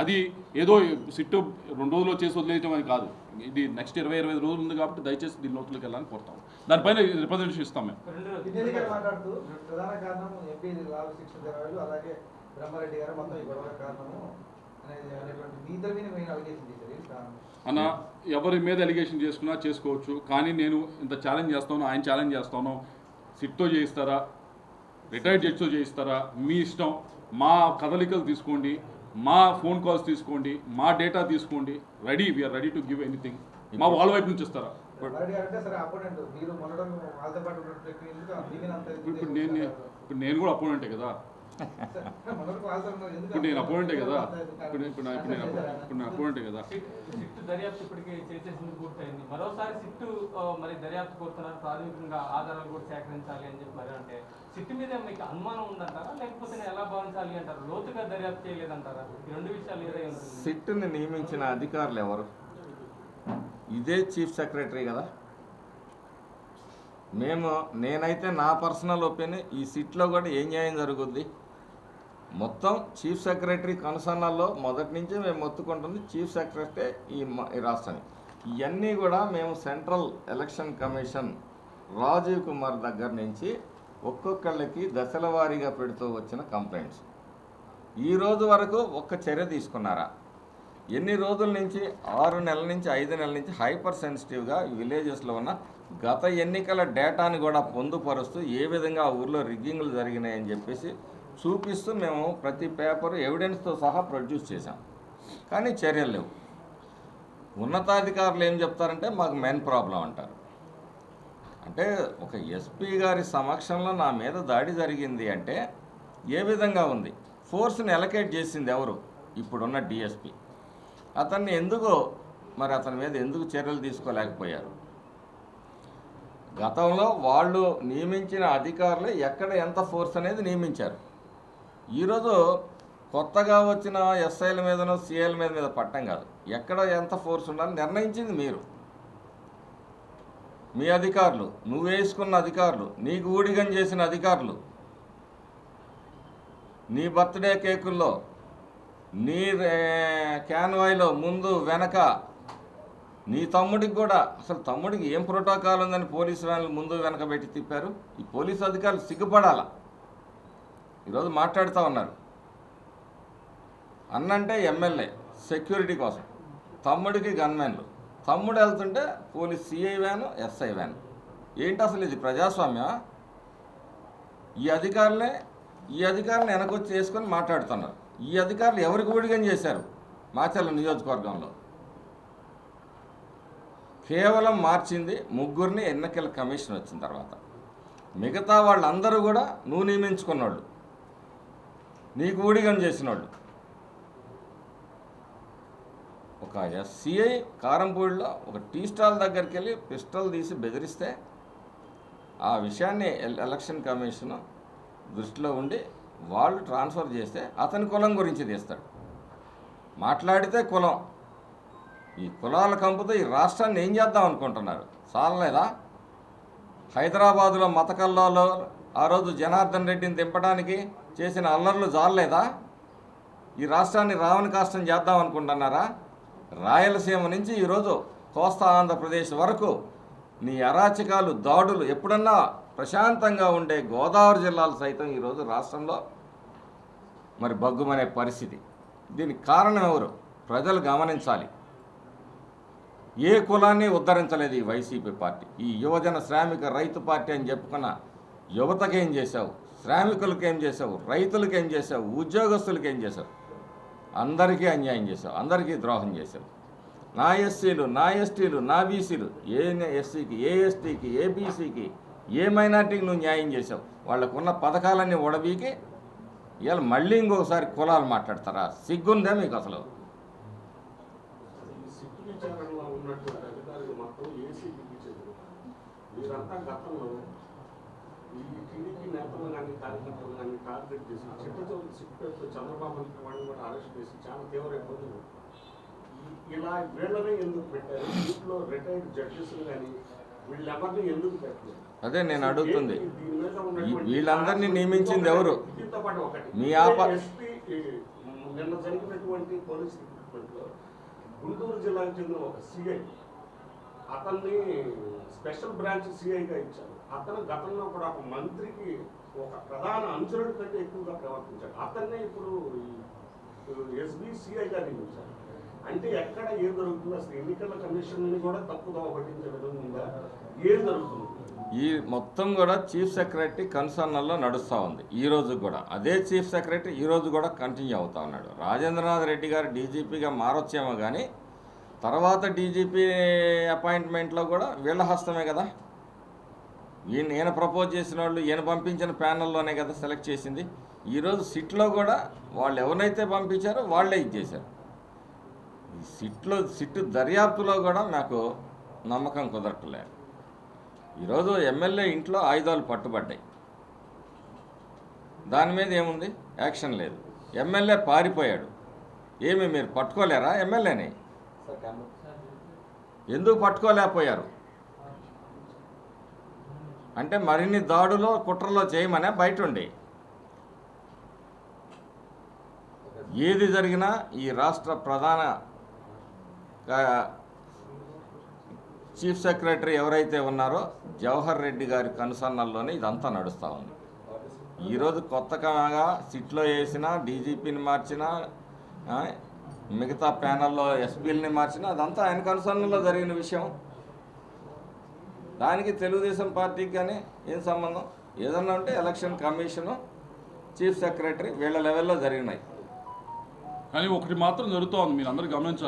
అది ఏదో సిట్టు 2 రోజుల్లో చేసి వదిలేయటం అని కాదు. ఇది నెక్స్ట్ 20-25 రోజులు ఉంది కాబట్టి దయచేసి దీని లోతులకు వెళ్ళాలని కోరుతాం. దానిపైన రిప్రజెంటేషన్ ఇస్తాం మేము. మాట్లాడుతూ ప్రధాన కారణం ఎంపీ లాల్ శిక్ష జరగాలి, అలాగే బ్రహ్మారెడ్డి గారు మొత్తం ఈ గొడవ కారణము అనేటువంటి మీ ఇద్దరి మీద మెయిన్ అలిగేషన్ చేశారు అన్న. ఎవరి మీద అలిగేషన్ చేసుకున్నా చేసుకోవచ్చు, కానీ నేను ఇంత ఛాలెంజ్ చేస్తాను, ఆయన ఛాలెంజ్ చేస్తాను. సిట్తో చేయిస్తారా, రిటైర్డ్ జడ్జితో చేయిస్తారా, మీ ఇష్టం. మా కదలికలు తీసుకోండి, మా ఫోన్ కాల్స్ తీసుకోండి, మా డేటా తీసుకోండి. We're ready to give anything. మా వాళ్ళ వైపు నుంచి ఇస్తారా? ఇప్పుడు నేను కూడా అపోనెంటే కదా. ఇప్పుడు నేను అపోనెంటే కదా. సిట్టు దర్యాప్తు ఇప్పటికే చేసేసింది పూర్తయింది. మరోసారి సిట్టు మరి దర్యాప్తు కోరుతున్నారు, ప్రాథమికంగా ఆధారాలు కూడా సేకరించాలి అని చెప్పి. మరి అంటే సిట్టు మీద మీకు అనుమానం ఉందంటారా, లేకపోతే ఎలా భావించాలి అంటారు? లోతుగా దర్యాప్తు చేయలేదంటారా? ఈ 2 విషయాలు ఏదైనా ఉంటుంది. సిట్టుని నియమించిన అధికారులు ఎవరు? ఇదే చీఫ్ సెక్రటరీ కదా. నేనైతే నా పర్సనల్ ఒపీనియన్, ఈ సిట్లో కూడా ఏం న్యాయం జరుగుద్ది? మొత్తం చీఫ్ సెక్రటరీ కనుసన్నల్లో మొదటి నుంచి మేము మొత్తుకుంటుంది చీఫ్ సెక్రటరీ ఈ రాష్ట్రానికి. ఇవన్నీ కూడా మేము central election commission Rajiv Kumar దగ్గర నుంచి ఒక్కొక్కళ్ళకి దశల వారీగా పెడుతూ వచ్చిన కంప్లైంట్స్. ఈ రోజు వరకు ఒక్క చర్య తీసుకున్నారా? ఎన్ని రోజుల నుంచి? 6 నెలల నుంచి 5 నెలల నుంచి హైపర్ సెన్సిటివ్గా విలేజెస్లో ఉన్న గత ఎన్నికల డేటాని కూడా పొందుపరుస్తూ ఏ విధంగా ఆ ఊర్లో రిగ్గింగ్లు జరిగినాయని చెప్పేసి చూపిస్తూ మేము ప్రతి పేపరు ఎవిడెన్స్తో సహా ప్రొడ్యూస్ చేశాం. కానీ చర్యలు లేవు. ఉన్నతాధికారులు ఏం చెప్తారంటే మాకు మెయిన్ ప్రాబ్లం అంటారు. అంటే ఒక ఎస్పీ గారి సమక్షంలో నా మీద దాడి జరిగింది అంటే ఏ విధంగా ఉంది? ఫోర్స్ని ఎలకేట్ చేసింది ఎవరు? ఇప్పుడున్న డిఎస్పీ. అతన్ని అతని మీద ఎందుకు చర్యలు తీసుకోలేకపోయారు? గతంలో వాళ్ళు నియమించిన అధికారులు ఎక్కడ ఎంత ఫోర్స్ అనేది నియమించారు. ఈరోజు కొత్తగా వచ్చిన ఎస్ఐల మీదనో సిఐల మీద పట్టం కాదు, ఎక్కడ ఎంత ఫోర్స్ ఉండాలని నిర్ణయించింది మీరు. మీ అధికారులు, నువ్వు వేసుకున్న అధికారులు, నీకు ఊడిగం చేసిన అధికారులు, నీ బర్త్డే కేకుల్లో, నీ క్యాన్వాయ్లో ముందు వెనక, నీ తమ్ముడికి కూడా అసలు తమ్ముడికి ఏం ప్రోటోకాల్ ఉందని పోలీసు వ్యాన్లు ముందు వెనక పెట్టి తిప్పారు. ఈ పోలీసు అధికారులు సిగ్గుపడాలా. ఈరోజు మాట్లాడుతూ ఉన్నారు. అన్నంటే ఎమ్మెల్యే సెక్యూరిటీ కోసం, తమ్ముడికి గన్మెన్లు, తమ్ముడు వెళ్తుంటే police CI van, SI van. ఏంటి అసలు ఇది ప్రజాస్వామ్యం? ఈ అధికారులే వెనకొచ్చి వేసుకొని మాట్లాడుతున్నారు. ఈ అధికారులు ఎవరికి ఊడిగం చేశారు? మాచర్ల నియోజకవర్గంలో కేవలం మార్చింది 3 ఎన్నికల కమిషన్ వచ్చిన తర్వాత. మిగతా వాళ్ళందరూ కూడా నువ్వు నియమించుకున్నోళ్ళు, నీకు ఊడిగం చేసిన వాళ్ళు. ఒక ఎస్సీఐ కారంపూడిలో ఒక టీ స్టాల్ దగ్గరికి వెళ్ళి పిస్టల్ తీసి బెదిరిస్తే ఆ విషయాన్ని ఎలక్షన్ కమిషన్ దృష్టిలో ఉండి వాళ్ళు ట్రాన్స్ఫర్ చేస్తే అతని కులం గురించి తీస్తాడు. మాట్లాడితే కులం, ఈ కులాల కంపుతో ఈ రాష్ట్రాన్ని ఏం చేద్దాం అనుకుంటున్నారు? చాలలేదా? హైదరాబాదులో మతకల్లాలో ఆ రోజు జనార్దన్ రెడ్డిని దింపడానికి చేసిన అల్లర్లు చాలలేదా? ఈ రాష్ట్రాన్ని రావణ కాష్టం చేద్దాం అనుకుంటున్నారా? రాయలసీమ నుంచి ఈరోజు కోస్తా ఆంధ్రప్రదేశ్ వరకు నీ అరాచకాలు, దాడులు ఎప్పుడన్నా ప్రశాంతంగా ఉండే గోదావరి జిల్లాలు సైతం ఈరోజు రాష్ట్రంలో మరి బగ్గుమనే పరిస్థితి. దీనికి కారణం ఎవరు? ప్రజలు గమనించాలి. ఏ కులాన్ని ఉద్ధరించలేదు ఈ వైసీపీ పార్టీ. ఈ యువజన శ్రామిక రైతు పార్టీ అని చెప్పుకున్న యువతకేం చేశావు? శ్రామికులకు ఏం చేసావు, రైతులకు ఏం చేసావు, ఉద్యోగస్తులకు ఏం చేసావు? అందరికీ అన్యాయం చేసావు, అందరికీ ద్రోహం చేసావు. నా ఎస్సీలు, నా ఎస్టీలు, నా బీసీలు, ఏ ఎస్సీకి, ఏ ఎస్టీకి, ఏ బీసీకి, ఏ మైనార్టీకి నువ్వు న్యాయం చేసావు. వాళ్ళకున్న పథకాలన్నీ ఉడబీకి ఇవాళ మళ్ళీ ఇంకొకసారి కులాలు మాట్లాడతారా? సిగ్గుందా మీకు అసలు? సిట్టు విచారణలో ఉన్నటువంటి అధికారులు మాత్రం ఏసీబీకి చెందిన వీరంతా గతంలో ఈ టీడీపీ నేతలు కానీ కార్యకర్తలు కానీ టార్గెట్ చేసి సిట్టు పేరుతో చంద్రబాబు వాడిని కూడా అరెస్ట్ చేసి చాలా తీవ్ర ఇబ్బందులు. ఇలా వీళ్ళనే ఎందుకు పెట్టారు? వీటిలో రిటైర్డ్ జడ్జెస్ కానీ వీళ్ళెవరిని ఎందుకు పెట్టలేదు? అదే నేను అడుగుతుంది. దీని మీద ఉన్నటువంటి వీళ్ళందరినీ నియమించింది ఎవరు? దీంతో పాటు ఒకటి మీ ఎస్పీ నిన్న జరిగినటువంటి పోలీస్ రిక్రూట్మెంట్లో గుంటూరు జిల్లాకు చెందిన ఒక సిఐ, అతన్ని స్పెషల్ బ్రాంచ్ సిఐగా ఇచ్చారు. అతను గతంలో కూడా ఒక మంత్రికి ఒక ప్రధాన అంచురుడి కంటే ఎక్కువగా ప్రవర్తించాడు. అతన్నే ఇప్పుడు ఎస్బీ సిఐగా నియమించారు. అంటే ఎక్కడ ఏం జరుగుతుంది? అసలు ఎన్నికల కమిషన్ కూడా తప్పుగా పట్టించే విధంగా ఉందా? ఏం జరుగుతుంది? ఈ మొత్తం కూడా చీఫ్ సెక్రటరీ కన్సర్న్లో నడుస్తూ ఉంది. ఈరోజు కూడా అదే చీఫ్ సెక్రటరీ ఈరోజు కూడా కంటిన్యూ అవుతా ఉన్నాడు. రాజేంద్రనాథ్ రెడ్డి గారు డీజీపీగా మారొచ్చేమో కానీ తర్వాత డీజీపీ అపాయింట్మెంట్లో కూడా వీళ్ళ హస్తమే కదా. ఈయన ప్రపోజ్ చేసిన వాళ్ళు, ఈయన పంపించిన ప్యానల్లోనే కదా సెలెక్ట్ చేసింది. ఈరోజు సిట్లో కూడా వాళ్ళు ఎవరినైతే పంపించారో వాళ్ళే ఇచ్చేశారు. ఈ సిట్టు దర్యాప్తులో కూడా నాకు నమ్మకం కుదరట్లేదు. ఈరోజు ఎమ్మెల్యే ఇంట్లో ఆయుధాలు పట్టుబడ్డాయి, దాని మీద ఏముంది? యాక్షన్ లేదు. ఎమ్మెల్యే పారిపోయాడు, ఏమి మీరు పట్టుకోలేరా ఎమ్మెల్యేని? ఎందుకు పట్టుకోలేకపోయారు? అంటే మరిన్ని దాడులో కుట్రలో చేయమనే బయట ఉండి ఏది జరిగినా ఈ రాష్ట్ర ప్రధాన చీఫ్ సెక్రటరీ ఎవరైతే ఉన్నారో జవహర్ రెడ్డి గారి కనుసన్నల్లోనే ఇదంతా నడుస్తూ ఉంది. ఈరోజు కొత్తగా సిట్లో వేసినా, డీజీపీని మార్చినా, మిగతా ప్యానల్లో ఎస్పీలని మార్చినా అదంతా ఆయన కనుసన్నల్లో జరిగిన విషయం. దానికి తెలుగుదేశం పార్టీకి కానీ ఏం సంబంధం? ఏదన్నా ఉంటే ఎలక్షన్ కమిషను, చీఫ్ సెక్రటరీ వీళ్ళ లెవెల్లో జరిగినాయి. కానీ ఒకటి మాత్రం జరుగుతూ ఉంది, మీరు అందరూ గమనించాలి.